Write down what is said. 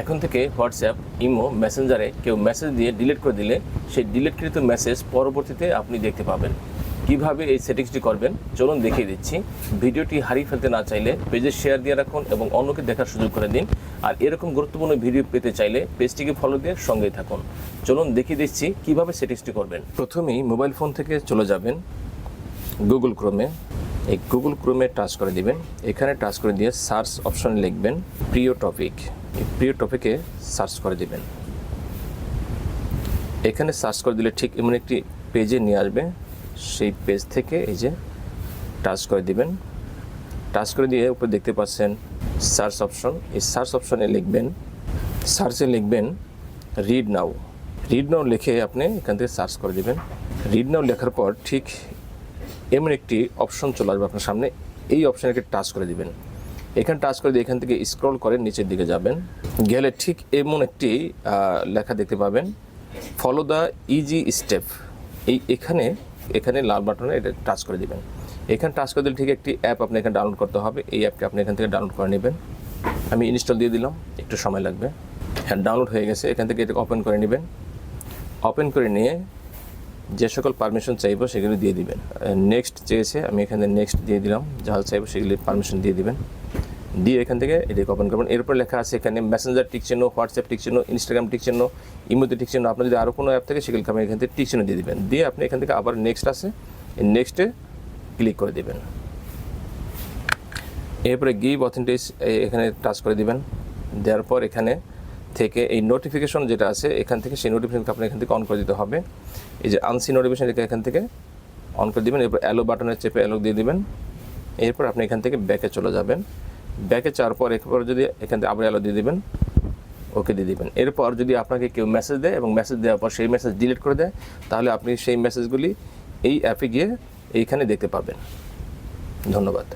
এখন থেকে WhatsApp, imo, মেসেঞ্জারে কেউ মেসেজ দিয়ে ডিলিট করে দিলে সেই ডিলিটকৃত মেসেজ পরবর্তীতে আপনি দেখতে পাবেন। কিভাবে এই সেটিংসটি করবেন চলুন দেখিয়ে দিচ্ছি। ভিডিওটি হারিয়ে ফেলতে না চাইলে পেজে শেয়ার দিয়ে রাখুন এবং অন্যকে দেখার সুযোগ করে দিন। আর এরকম গুরুত্বপূর্ণ ভিডিও পেতে চাইলে পেজটিকে ফলো দিয়ে সঙ্গেই থাকুন। চলুন দেখিয়ে দিচ্ছি কিভাবে সেটিংসটি করবেন। প্রথমেই মোবাইল ফোন থেকে চলে যাবেন গুগল ক্রোমে। এই গুগল ক্রোমে টাচ করে দিবেন। এখানে টাচ করে দিয়ে সার্চ অপশনে লিখবেন প্রিয় টপিক। এই প্রিয় টপিকে সার্চ করে দিবেন। এখানে সার্চ করে দিলে ঠিক এমন একটি পেজে নিয়ে আসবে। সেই পেজ থেকে এই যে টাচ করে দিবেন। টাচ করে দিয়ে উপরে দেখতে পাচ্ছেন সার্চ অপশন। এই সার্চ অপশনে লিখবেন, সার্চে লিখবেন রিড নাও। রিড নাও লিখে আপনি এখান থেকে সার্চ করে দিবেন। রিড নাও লেখার পর ঠিক এমন একটি অপশন চলে আসবে আপনার সামনে। এই অপশানকে টাচ করে দিবেন। এখানে টাচ করে দিয়ে এখান থেকে স্ক্রল করে নিচের দিকে যাবেন। গেলে ঠিক এমন একটি লেখা দেখতে পাবেন, ফলো দ্য ইজি স্টেপ। এখানে লাল বাটনে এটা টাচ করে দিবেন। এখানে টাচ করে দিলে ঠিক একটি অ্যাপ আপনি এখানে ডাউনলোড করতে হবে। এই অ্যাপটি আপনি এখান থেকে ডাউনলোড করে নেবেন। আমি ইনস্টল দিয়ে দিলাম, একটু সময় লাগবে। হ্যাঁ, ডাউনলোড হয়ে গেছে। এখান থেকে এটাকে ওপেন করে নেবেন। ওপেন করে নিয়ে যে সকল পারমিশন চাইবো সেগুলো দিয়ে দিবেন। নেক্সট চেয়েছে, আমি এখানে নেক্সট দিয়ে দিলাম। যা চাইবো সেগুলি পারমিশন দিয়ে দিবেন। দিয়ে এখান থেকে এটাকে ওপেন করবেন। এরপর লেখা আছে এখানে মেসেঞ্জার টিক চিহ্ন, হোয়াটসঅ্যাপ টিক চিহ্ন, ইনস্টাগ্রাম টিক চিহ্ন, ইমোতে টিক চিহ্ন। আপনার যদি আরও কোনো অ্যাপ থাকে সেগুলোকে আপনি এখান থেকে টিক চিহ্ন দিয়ে দিবেন। দিয়ে আপনি এখান থেকে আবার নেক্সট আছে, এই নেক্সটে ক্লিক করে দেবেন। এরপরে গিভ অথেন্টিস এখানে টাচ করে দিবেন। দেওয়ার পর এখানে থেকে এই নোটিফিকেশন যেটা আছে এখান থেকে সেই নোটিফিকেশনকে আপনি এখান থেকে অন করে দিতে হবে। এই যে আনসি নোটিফিকেশন এখান থেকে অন করে দিবেন। এরপর অ্যালো বাটনে চেপে অ্যালো দিয়ে দিবেন। এরপর আপনি এখান থেকে ব্যাকে চলে যাবেন। ব্যাকে যাওয়ার পর এরপর যদি এখান থেকে আবার অ্যালো দিয়ে দিবেন, ওকে দিয়ে দিবেন। এরপর যদি আপনাকে কেউ মেসেজ দেয় এবং মেসেজ দেওয়ার পর সেই মেসেজ ডিলিট করে দেয়, তাহলে আপনি সেই মেসেজগুলি এই অ্যাপে গিয়ে এইখানে দেখতে পাবেন। ধন্যবাদ।